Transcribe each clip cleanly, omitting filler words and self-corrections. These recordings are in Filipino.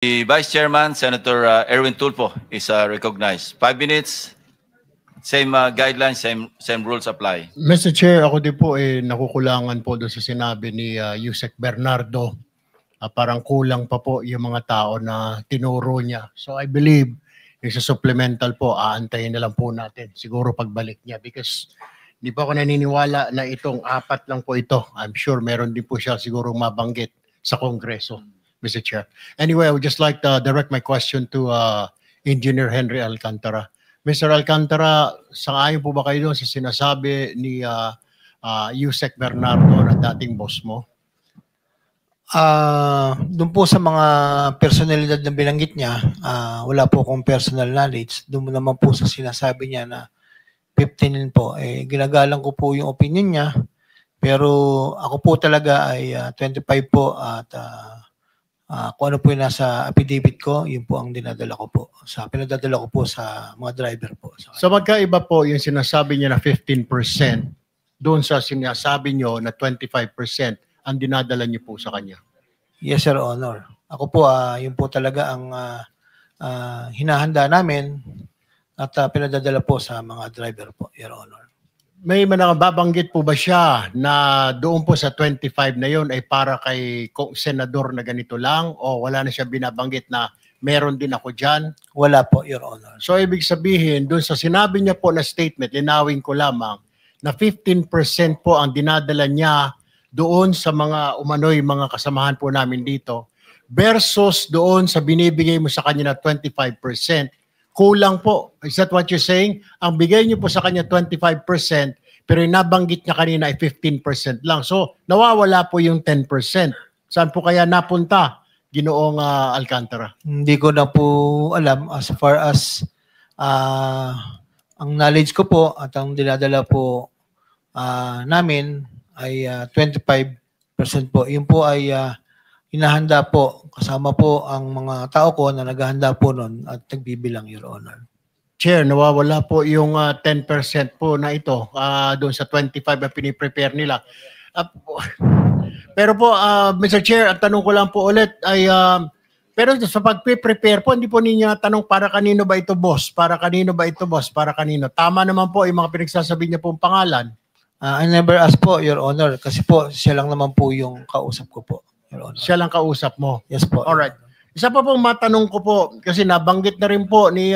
The Vice Chairman, Senator Erwin Tulfo, is recognized. 5 minutes, same guidelines, same rules apply. Mr. Chair, ako din po nakukulangan po doon sa sinabi ni Yusek Bernardo. Parang kulang pa po yung mga tao na tinuro niya. So I believe yung sa supplemental po, aantayin na lang po natin siguro pagbalik niya because di pa ako naniniwala na itong 4 lang po ito. I'm sure meron din po siya siguro mabanggit sa Kongreso, Mr. Chair. Anyway, I would just like to direct my question to Engineer Henry Alcantara. Mr. Alcantara, sang-ayon po ba kayo doon sa sinasabi ni Yusek Bernardo na dating boss mo? Doon po sa mga personalidad na binanggit niya, wala po akong personal knowledge. Doon naman po sa sinasabi niya na 15 po, ginagalang ko po yung opinion niya. Pero ako po talaga ay 25 po at kung ano po yung nasa affidavit ko, yun po ang dinadala ko po. Pinadadala ko po sa mga driver po. So magkaiba po yung sinasabi niya na 15% doon sa sinasabi niyo na 25% ang dinadala niyo po sa kanya? Yes, Sir Honor. Ako po, yun po talaga ang hinahanda namin at pinadadala po sa mga driver po, Your Honor. May babanggit po ba siya na doon po sa 25 na yon ay para kay senador na ganito lang o wala na siya binabanggit na meron din ako dyan? Wala po, Your Honor. So ibig sabihin, doon sa sinabi niya po na statement, linawin ko lamang, na 15% po ang dinadala niya doon sa mga umano'y mga kasamahan po namin dito versus doon sa binibigay mo sa kanya na 25%. Kulang po. Is that what you're saying? Ang bigay niyo po sa kanya 25%, pero yung nabanggit niya kanina ay 15% lang. So, nawawala po yung 10%. Saan po kaya napunta, Ginoong Alcantara? Hindi ko na po alam as far as ang knowledge ko po at ang dinadala po namin ay 25% po. Yun po ay hinahanda po, kasama po ang mga tao ko na naghahanda po nun at nagbibilang, Your Honor. Chair, nawawala po yung 10% po na ito doon sa 25 na piniprepare nila. Pero po, Mr. Chair, ang tanong ko lang po ulit ay, pero sa pag-prepare po, hindi po ninyo tanong para kanino ba ito boss? Para kanino ba ito boss? Para kanino? Tama naman po yung mga pinagsasabi niya pong pangalan. I never asked po, Your Honor, kasi po siya lang naman po yung kausap ko po. Siya lang kausap mo? Yes po. Alright. Isa pa pong matanong ko po, kasi nabanggit na rin po ni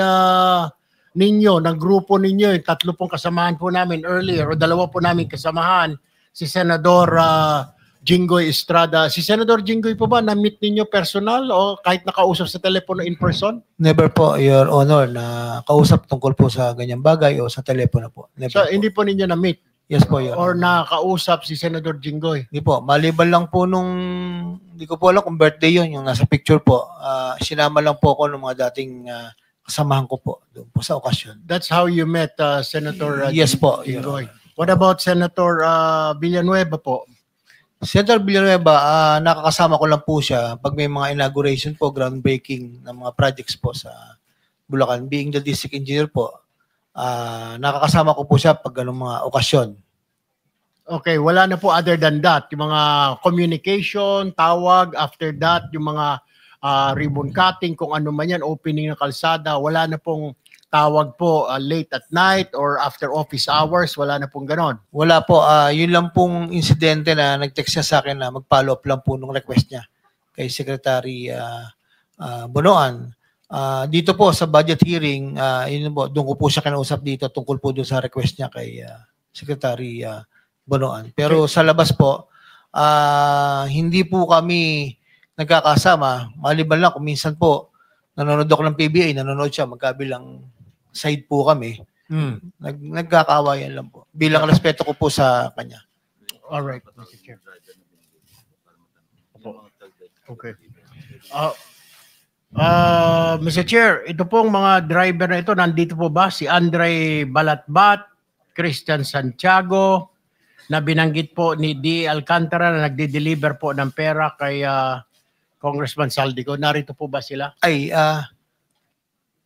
ninyo, ng grupo ninyo, yung 3 pong kasamahan po namin earlier, o 2 po namin kasamahan, si Senador Jinggoy Estrada. Si Senador Jinggoy po ba, na-meet ninyo personal o kahit nakausap sa telepono in person? Never po, Your Honor, na kausap tungkol po sa ganyang bagay o sa telepono po. Never so, po. Hindi po ninyo na-meet? Yes po, Your Or Honor. nakausap si Senador Jinggoy? Hindi po. Maliban lang po nung, hindi ko po alam kung birthday yun, yung nasa picture po. Sinama lang po ako ng mga dating kasamahan ko po doon po sa okasyon. That's how you met Senator Yes po, Jinggoy. What about Senator Villanueva po? Senator Villanueva, nakakasama ko lang po siya pag may mga inauguration po, groundbreaking ng mga projects po sa Bulacan. Being the district engineer po, nakakasama ko po siya pag anong mga okasyon. Okay, wala na po other than that. Yung mga communication, tawag, after that, yung mga ribbon cutting, kung ano man yan, opening ng kalsada, wala na pong tawag po late at night or after office hours, wala na pong ganon. Wala po, yun lang pong insidente na nag-text siya sa akin na mag-follow up lang po nung request niya kay Secretary Bonoan. Dito po sa budget hearing, yun po, doon ko po siya kinausap dito tungkol po doon sa request niya kay Secretary Bonoan. Pero sa labas po, hindi po kami nagkakasama. Maliban lang kung minsan po, nanonood ako ng PBA, nanonood siya, magkabilang side po kami. Nagkakawayan lang po. Bilang respeto ko po sa kanya. Alright, Mr. Chair. Okay. Mr. Chair, ito pong mga driver na ito, nandito po ba? Si Andre Balatbat, Christian Santiago, na binanggit po ni D. Alcantara na nagde-deliver po ng pera kay Congressman Saldico. Narito po ba sila? Ay,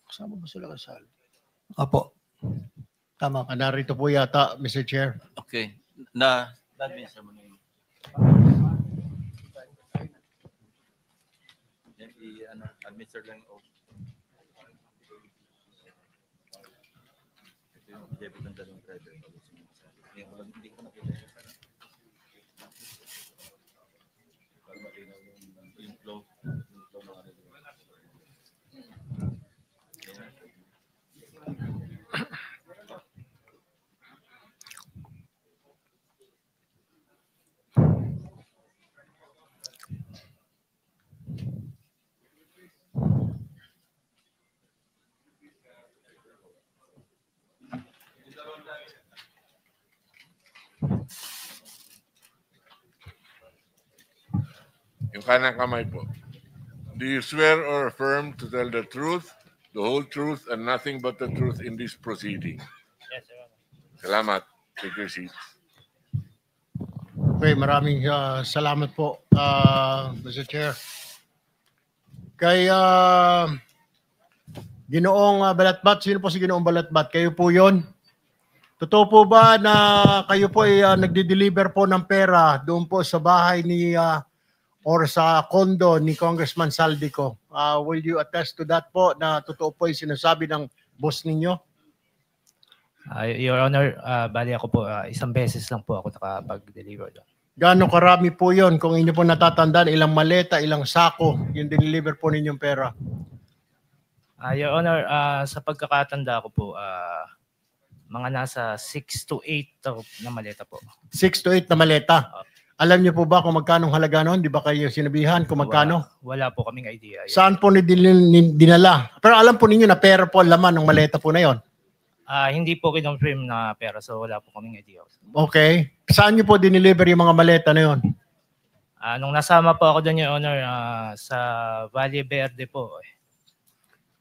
kasama ba sila kasal? Opo. Tama. Narito po yata, Mr. Chair. Okay. administer lang o debit ng dalawang credit. Hindi ko nakita yung flow ng ano. Yung kanang kamay po. Do you swear or affirm to tell the truth, the whole truth, and nothing but the truth in this proceeding? Yes, Your Honor. Salamat. Take your seats. Okay, maraming salamat po, Mr. Chair. Kay Ginoong Balatbat, sino po si Ginoong Balatbat? Kayo po yon? Totoo po ba na kayo po ay nagde-deliver po ng pera doon po sa bahay ni or sa condo ni Congressman Saldico? Will you attest to that po na totoo po yung sinasabi ng boss ninyo? Your Honor, bali ako po, isang beses lang po ako nakapag-deliver doon. Gaano karami po yon? Kung inyo po natatandaan, ilang maleta, ilang sako yung deliver po ninyong pera? Your Honor, sa pagkakatanda ko po, mga nasa 6 to 8 na maleta po. 6 to 8 na maleta. Alam niyo po ba kung magkano halaga noon? Di ba kayo sinabihan kung magkano? Wala po kaming idea. Saan po dinala? Pero alam po ninyo na pera po ang laman ng maleta po na yon. Hindi po kinonfirm na pera, so wala po kaming idea. Okay. Saan niyo po dineliver yung mga maleta na yon? Nung nasama po ako doon, Your Honor, sa Valle Verde po.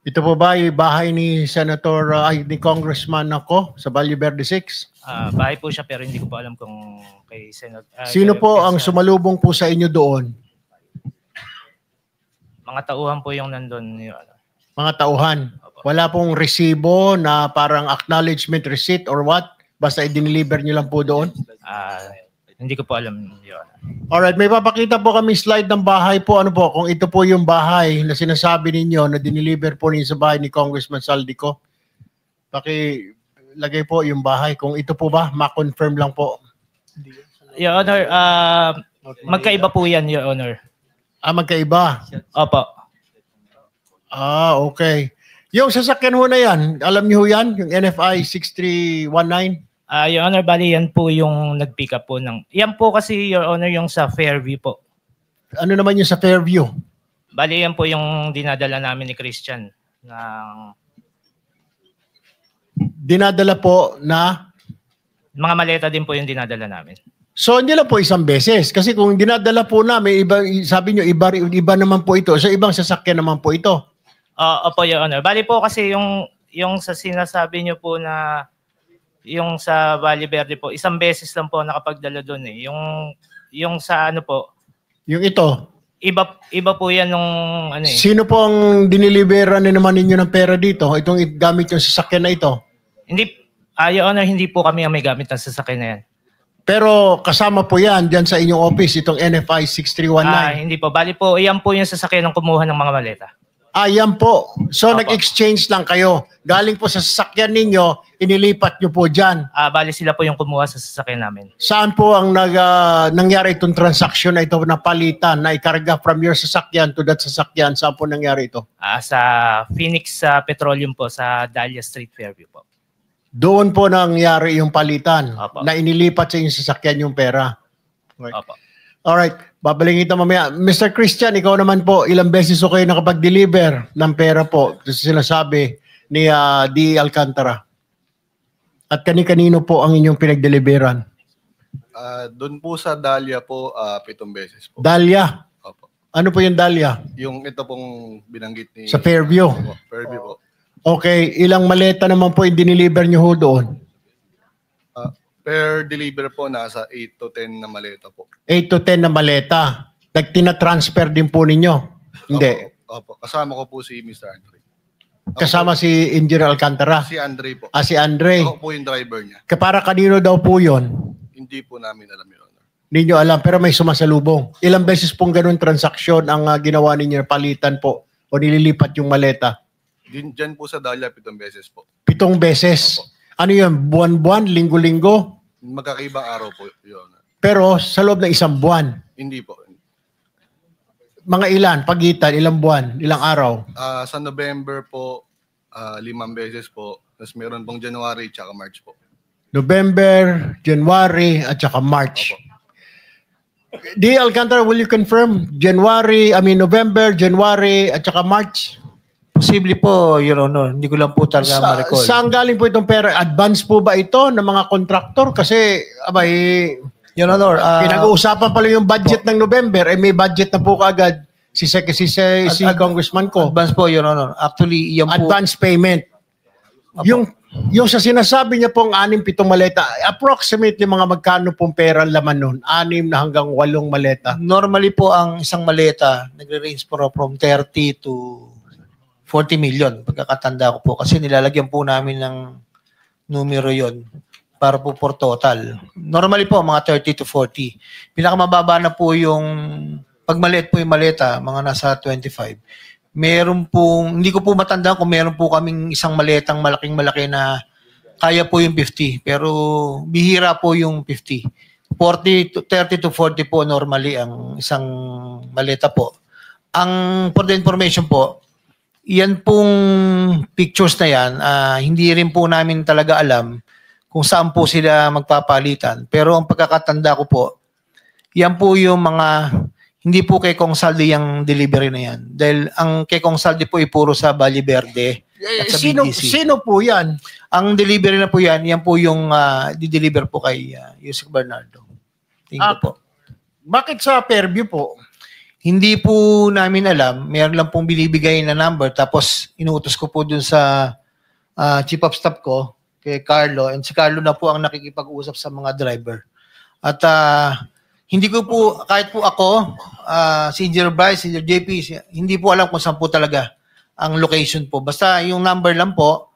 Ito po ba yung bahay ni Senator, ni Congressman ako sa Valle Verde 6? Bahay po siya pero hindi ko po alam kung kay Senator. Sino po ang sumalubong po sa inyo doon? Mga tauhan po yung nandun, Your Honor. Mga tauhan? Wala pong resibo na parang acknowledgement receipt or what? Basta i-deliver nyo lang po doon? Hindi ko po alam, Your Honor. Alright, may papakita po kami slide ng bahay po. Ano po, kung ito po yung bahay na sinasabi ninyo na dineliver po ninyo sa bahay ni Congressman Saldico. Pakilagay po yung bahay. Kung ito po ba, ma-confirm lang po. Your Honor, magkaiba po yan, Your Honor. Magkaiba? Opo. Okay. Yung sasakyan ho na yan, alam niyo ho yan? Yung NFI 6319? Your Honor, bali yan po yung nag-pick up po ng... Yan po kasi, Your Honor, yung sa Fairview po. Ano naman yung sa Fairview? Bali yan po yung dinadala namin ni Christian. Dinadala po na? Mga maleta din po yung dinadala namin. So, hindi lang po isang beses. Kasi kung dinadala po namin, iba, sabi nyo, iba naman po ito. So, ibang sasakyan naman po ito. Opo, Your Honor. Bali po kasi yung sa sinasabi nyo po na yung sa Valle Verde po, isang beses lang po nakapagdala doon eh. Yung sa ano po? Yung ito? Iba po yan nung ano eh. Sino po ang diniliberan na naman ninyo ng pera dito? Itong gamit yung sasakyan na ito? Hindi, Your Honor, hindi po kami ang may gamit ng sasakyan na yan. Pero kasama po yan dyan sa inyong office, itong NFI 6319? Hindi po. Bali po, yan po yung sasakyan ng kumuha ng mga maleta. Yan po. So, Opo. nag-exchange lang kayo. Galing po sa sasakyan ninyo, inilipat nyo po dyan. Bali sila po yung kumuha sa sasakyan namin. Saan po ang nangyari itong transaction na ito na palitan, na ikarga from your sasakyan to that sasakyan? Saan po nangyari ito? Sa Phoenix Petroleum po, sa Dahlia Street, Fairview po. Doon po nangyari yung palitan, Opo. na inilipat sa inyong sasakyan yung pera. Opo. Alright, babalik kita mamaya. Mr. Christian, ikaw naman po, ilang beses ko kayo nakapag-deliver ng pera po sa sinasabi ni D. Alcantara? At kani-kanino po ang inyong pinag-deliveran? Doon po sa Dahlia po, 7 beses po. Dahlia? Opo. Ano po yung Dahlia? Yung ito pong binanggit ni... Sa Fairview? Opo, Fairview po. Okay, ilang maleta naman po yung diniliver nyo ho doon? Per deliver po, nasa 8 to 10 na maleta po. 8 to 10 na maleta. Nagtina-transfer din po ninyo? Hindi. Opo. Kasama ko po si Mr. Andre. Kasama si Engineer Alcantara? Si Andre po. Si Andre. Ako po yung driver niya. Para kanino daw po yun? Hindi po namin alam yun. Hindi nyo alam, pero may sumasalubong. Ilang beses pong ganun transaksyon ang ginawa ninyo, palitan po o nililipat yung maleta? Diyan po sa Dahlia, 7 beses po. 7 beses. Ano yun? Buwan-buwan? Linggo-linggo? Magkakaibang araw po yun. Pero sa loob ng 1 buwan? Hindi po. Mga ilan? Pagitan? Ilang buwan? Ilang araw? Sa November po, 5 beses po. Tapos meron pong January tsaka March po. November, January, at saka March. Opo. D. Alcantara, will you confirm? November, January, at saka March? Posible po, Your Honor. Hindi ko lang po talaga ma-recall. Saan galing po itong pera? Advance po ba ito ng mga kontraktor? Kasi, Your Honor, pinag-uusapan pala yung budget ng November, may budget na po kaagad si Congressman ko. advance po, Your Honor. Actually, yan po. Advance payment. Yung sa sinasabi niya pong 6-7 maleta, approximately mga magkano pong pera laman nun? 6 na hanggang 8 maleta. Normally po, ang isang maleta, nagre-range po from 30 to 40 million. Pagkakatanda ko po. Kasi nilalagyan po namin ng numero yon para po for total. Normally po, mga 30 to 40. Pinakamababa na po yung, pag maliit po yung maleta, mga nasa 25. Meron pong, hindi ko po matandaan kung meron po kaming isang maletang malaking-malaki na kaya po yung 50. Pero bihira po yung 50. 30 to 40 po normally ang isang maleta po. Ang, for the information po, yan pong pictures na yan, hindi rin po namin talaga alam kung saan po sila magpapalitan. Pero ang pagkakatanda ko po, yan po yung mga, hindi po kay Kong Saldi yung delivery na yan. Dahil ang kay Kong Saldi po ay puro sa Valle Verde at sa BGC. Sino po yan? Ang delivery na po yan po yung di-deliver po kay Yusek Bernardo. Tingin ko po. Bakit sa Fairview po? Hindi po namin alam. Meron lang pong binibigay na number. Tapos inuutos ko po dun sa chief of staff ko, kay Carlo. And si Carlo na po ang nakikipag-usap sa mga driver. At hindi ko po, kahit po ako, si Engineer Bryce, si Engineer JP, hindi po alam kung saan po talaga ang location po. Basta yung number lang po,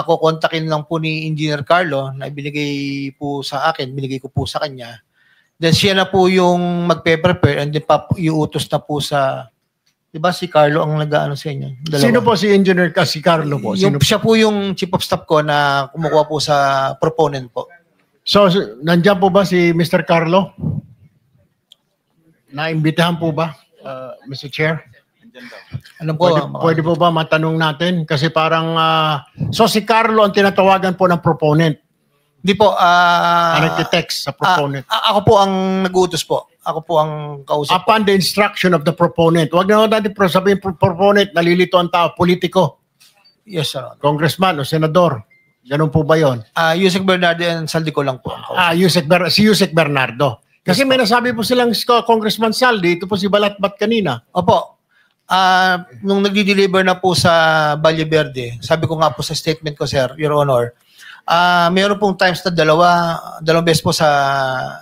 kukontakin lang po ni Engineer Carlo na ibinigay po sa akin, binigay ko po sa kanya. Then siya na po yung magpe-prepare and then iutos na po sa, di ba si Carlo ang nag-ano sa inyo? Dalawa. Sino po si Engineer si Carlo po? Siya po yung chief of staff ko na kumukuha po sa proponent po. So, nandiyan po ba si Mr. Carlo? Naimbitahan po ba, Mr. Chair? Alam ko, Pwede po ba matanong natin? Kasi parang, so si Carlo ang tinatawagan po ng proponent. Hindi po. Nagtitext sa proponent. Ako po ang nag-uutos po. Ako po ang kausap. Upon the instruction of the proponent. Huwag na natin sabihin proponent, nalilito ang tao, politiko. Yes, sir. Congressman o senador. Ganun po ba yun? Yusek Bernardo and Saldi ko lang po. Si Yusek Bernardo. Kasi may nasabi po silang Congressman Saldi, ito po si Balatbat kanina. Opo. Nung nagdi-deliver na po sa Valle Verde, sabi ko nga po sa statement ko, sir, Your Honor, meron pong times na dalawang beses po sa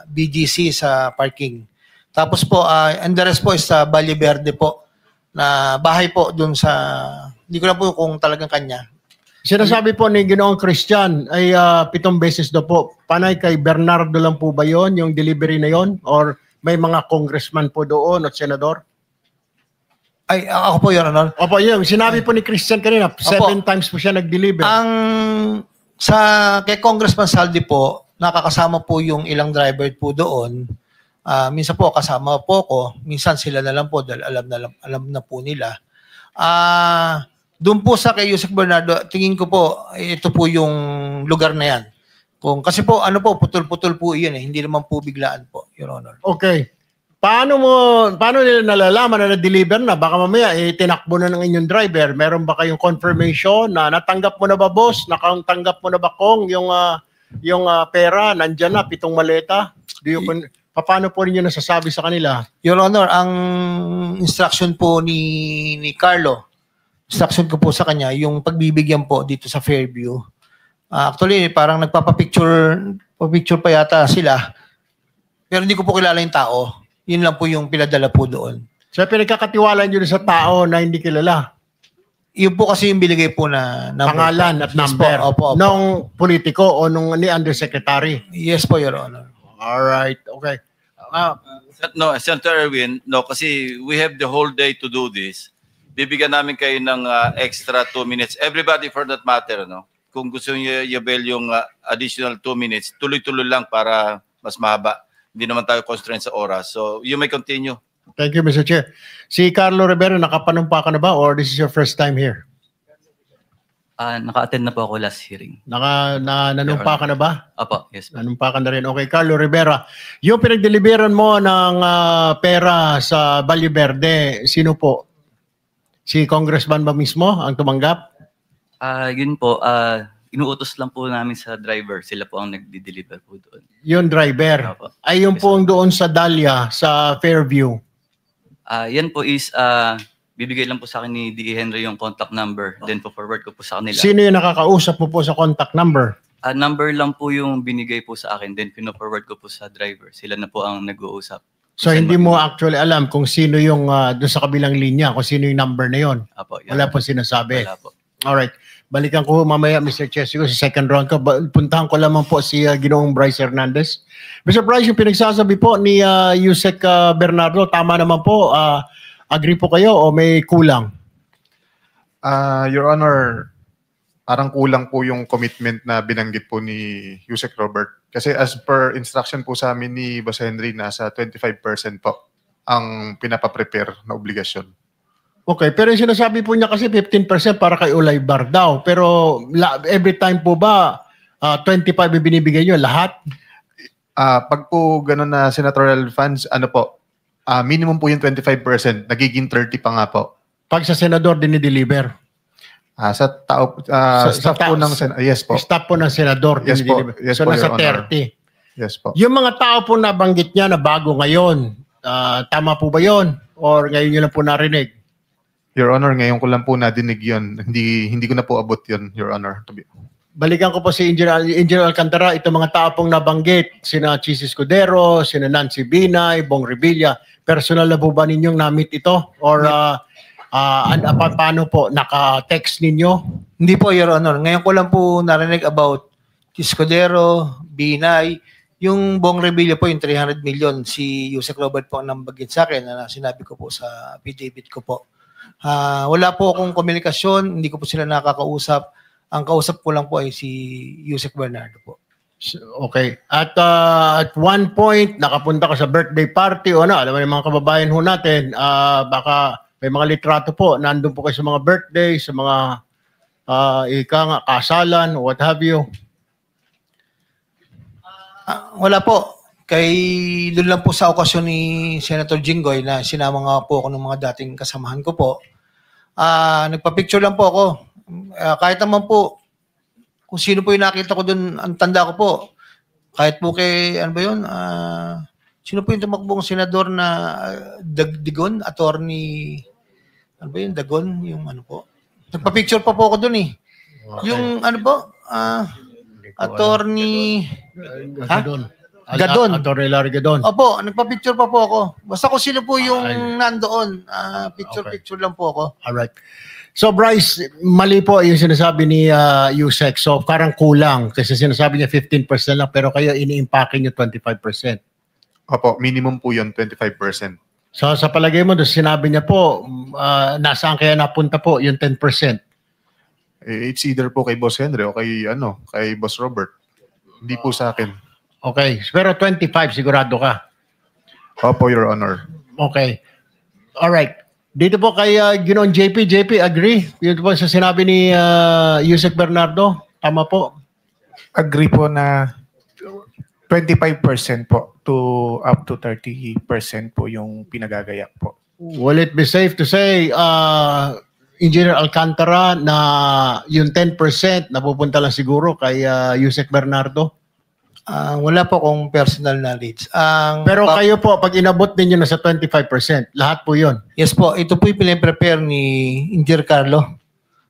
BGC sa parking. Tapos po, and the rest po is sa Valle Verde po, na bahay po dun sa, hindi ko na po kung talagang kanya. Sinasabi po ni Ginoong Christian ay 7 beses daw po. Panay kay Bernardo lang po ba yon yung delivery na yon? Or may mga congressman po doon at senador? Ay, ako po, Your Honor. Opo, yun. Sinabi po ni Christian kanina, 7 times po siya nag-deliver. Kay Congressman Saldi po, nakakasama po yung ilang driver po doon. Minsan po kasama po ko, minsan sila na lang po dahil alam na po nila. Doon po sa kay Yusek Bernardo, tingin ko po, ito po yung lugar na yan. Kasi po, putol-putol po yun eh. Hindi naman po biglaan po, Your Honor. Okay. Paano nila nalalaman na na-deliver na? Baka mamaya, tinakbo na ng inyong driver. Meron ba kayong confirmation na natanggap mo na ba, boss? Natanggap mo na ba, Kong, yung pera? Nandyan na, 7 maleta? Paano po ninyo nasasabi sa kanila? Your Honor, ang instruction po ni Carlo, instruction ko po sa kanya, yung pagbibigyan po dito sa Fairview. Actually, parang nagpapapicture pa yata sila. Pero hindi ko po kilala yung tao. Yun lang po yung pinadala po doon. So, pinagkakatiwalaan nyo sa tao na hindi kilala? Yun po kasi yung binigay po na number. Pangalan at number. Yes, opo. Nung politiko o nung ni undersecretary? Yes po, Your Honor. Alright, okay. No, Senator Erwin, no, kasi we have the whole day to do this bibigyan namin kayo ng extra 2 minutes. Everybody for that matter, no? Kung gusto niyo i-avail yung additional 2 minutes, tuloy-tuloy lang para mas mahaba. Hindi naman tayo constrained sa oras. So, you may continue. Thank you, Mr. Chair. Si Carlo Rivera, nakapanumpa ka na ba or this is your first time here? Naka-attend na po ako last hearing. Nanumpa ka na ba? Apo, yes. Nanumpa ka na rin. Okay, Carlo Rivera. Yung pinagdeliveran mo ng pera sa Valle Verde, sino po? Si Congressman ba mismo ang tumanggap? Yun po, inuutos lang po namin sa driver. Sila po ang nagdi-deliver po doon. Yung driver. Apo. Ay yung Yes, po ang doon sa Dahlia, sa Fairview. Yan po is, bibigay lang po sa akin ni D.E. Henry yung contact number. Then po forward ko po sa kanila. Sino yung nakakausap mo po sa contact number? Number lang po yung binigay po sa akin. Then pino-forward ko po sa driver. Sila na po ang nag-uusap. So hindi mo actually alam kung sino yung doon sa kabilang linya, kung sino yung number na yon. Apo, yan. Wala po sinasabi. Wala po. Alright. Balikan ko mamaya, Mr. Chair, siguro sa second round ko. Puntahan ko lamang po si Ginoong Bryce Hernandez. Mr. Bryce, yung pinagsasabi po ni Yusek Bernardo, tama naman po. Agree po kayo o may kulang? Your Honor, parang kulang po yung commitment na binanggit po ni Yusek Robert. Kasi as per instruction po sa amin ni Boss Henry, nasa 25% po ang pinapaprepare na obligasyon. Okay, pero yung sinasabi po niya kasi 15% para kay Ulay Bar daw. Pero every time po ba 25 yung binibigay nyo lahat? Pag po gano'n na senatorial funds, ano po, minimum po yung 25%, nagiging 30 pa nga po. Pag sa senador dinideliver? Sa tao, staff po ng yes po. Staff po ng senador Yes po. dinideliver. Yes So po, nasa Your Honor. 30. Yes po. Yung mga tao po nabanggit niya na bago ngayon, tama po ba yon? Or ngayon nyo lang po narinig? Your Honor, ngayon ko lang po nadinig yun. Hindi ko na po abot yun, Your Honor. Balikan ko po si Engineer Alcantara, itong mga tao pong nabanggit, sina Chis Escudero, sina Nancy Binay, Bong Revilla, personal na po ba ninyong na-meet ito? Or paano po, naka-text ninyo? Hindi po, Your Honor. Ngayon ko lang po narinig about Escudero, Binay, yung Bong Revilla po, yung 300 million, si Yusek Robert po ang nambagit sa akin na sinabi ko po sa affidavit ko po. Wala po akong komunikasyon, hindi ko po sila nakakausap. Ang kausap ko lang po ay si Yusek Bernardo po. Okay. At one point, nakapunta ka sa birthday party o ano, alam mo yung mga kababayan ho natin, baka may mga litrato po, nandun po kayo sa mga birthday, sa mga kasalan, what have you. Wala po. Kay doon lang po sa okasyon ni Senator Jinggoy na sinama nga po ako ng mga dating kasamahan ko po. Nagpa-picture lang po ako. Kahit naman po, kung sino po yung nakita ko doon, ang tanda ko po. Kahit po kay, ano ba yun? Sino po yung tumakbong senador na Dagon? Attorney, ano ba yun? Dagon? Yung ano po? Nagpa-picture pa po ako doon eh. Okay. Yung ano po? Attorney... Gadon. Gadon. Attorney Larry Gadon. Opo, nagpa-picture pa po ako. Basta kung sino po yung nandoon, picture-picture lang po ako. Alright. So Bryce, mali po yung sinasabi ni Yusek. So parang kulang kasi sinasabi niya 15% lang pero kayo ini-impake niyo 25%. Opo, minimum po yun, 25%. So sa palagay mo, doon sinabi niya po, nasaan kaya napunta po yung 10%? It's either po kay Boss Henry o kay Boss Robert. Hindi po sa akin. Okay. Pero 25 sigurado ka. Opo, Your Honor. Okay. Alright. Dito po kay Ginoong JP. JP, agree? Yun po sa sinabi ni Yusek Bernardo. Tama po. Agree po na 25% po to up to 30% po yung pinagagayak po. Will it be safe to say, Engineer Alcantara, na yung 10% napupunta lang siguro kay Yusek Bernardo? Wala po akong personal knowledge. Pero kayo po, pag inabot ninyo na sa 25%, lahat po yun. Yes po, ito po yung pinaprepare ni Engineer Carlo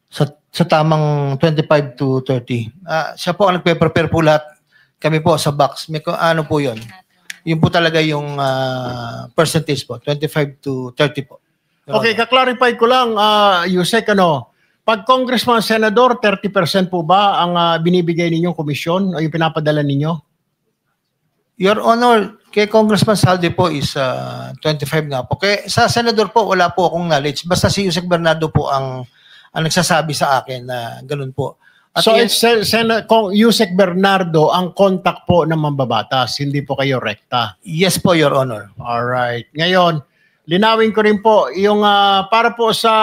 sa tamang 25 to 30. Siya po ang nagpe-prepare po lahat. Kami po sa box. May ano po yun? Yun po talaga yung percentage po, 25 to 30 po. Okay, kaklarify ko lang, Yusek, pag congressman, senador, 30% po ba ang binibigay ninyong komisyon o yung pinapadala ninyo? Your Honor, kay Congressman Saldi po is 25 nga po. Kaya sa Senador po, wala po akong knowledge. Basta si Yusek Bernardo po ang nagsasabi sa akin na ganun po. At So yan- it's kung Yusek Bernardo ang contact po ng mambabatas, hindi po kayo rekta. yes po, Your Honor. Alright. Ngayon, linawin ko rin po, yung para po sa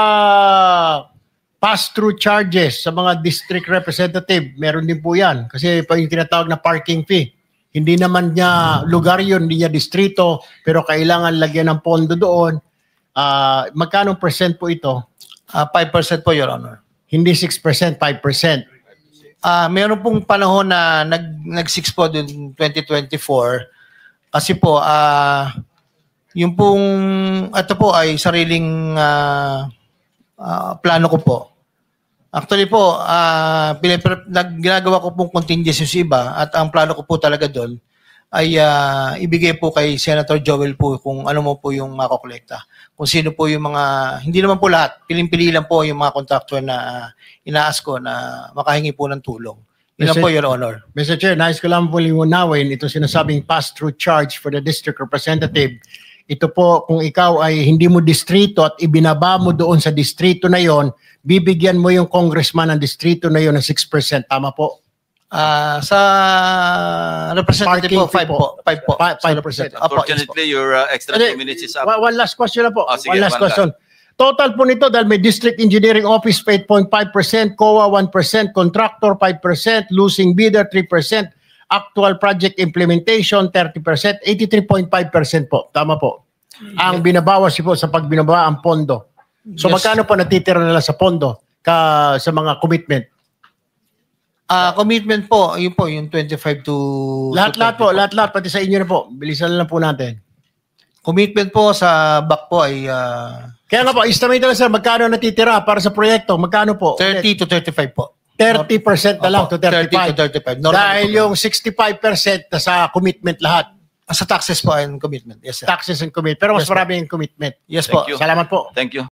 pass-through charges sa mga district representative, meron din po yan. Kasi pa yung tinatawag na parking fee. Hindi naman niya lugar yun, hindi niya distrito, pero kailangan lagyan ng pondo doon. Magkano percent po ito? 5% po, Your Honor. Hindi 6%, 5%. Meron pong panahon na nag-6 po dun 2024 kasi po yung pong ito po ay sariling plano ko po. Actually po, ginagawa ko pong contingency sa iba at ang plano ko po talaga doon ay ibigay po kay Senator Joel po kung ano mo po yung makokolekta. Kung sino po yung mga, hindi naman po lahat, piling-pili lang po yung mga contractor na inaas ko na makahingi po ng tulong. Yun lang po, Your Honor. Mr. Chair, nais ko lang po liwanawin ito sinasabing pass-through charge for the district representative. Ito po, kung ikaw ay hindi mo distrito at ibinaba mo doon sa distrito na yon, bibigyan mo yung congressman ng distrito na yon ng 6%. Tama po? Sa representative po, 5 po. 5 po. 5%. Apo, yes po. Unfortunately, your extra 2 minutes is up. One last question na po. Sige, One last one question. Total po nito dahil may District Engineering Office 8.5%, COA 1%, Contractor 5%, Losing Bidder 3%, Actual Project Implementation 30%, 83.5% po. Tama po. Ang binabawas po sa pagbinaba ang pondo. So Yes. magkano po natitira nila sa pondo sa mga commitment? Commitment po, yun po, yung 25 to... Lahat-lahat to po, 30 lahat-lahat pati sa inyo na po. Bilisan na lang po natin. Commitment po sa back po ay Kaya nga po, estimate na lang sir, magkano natitira para sa proyekto? Magkano po? 30 to 35 po. 30% na lang Opo, to 35. 30 to 35. Normal Dahil po. yung 65% na sa commitment lahat. Sa taxes po and commitment. Yes, sir. Taxes and commitment. Pero mas Yes, po. marami yung commitment. Yes po. Thank you. Salamat po. Thank you.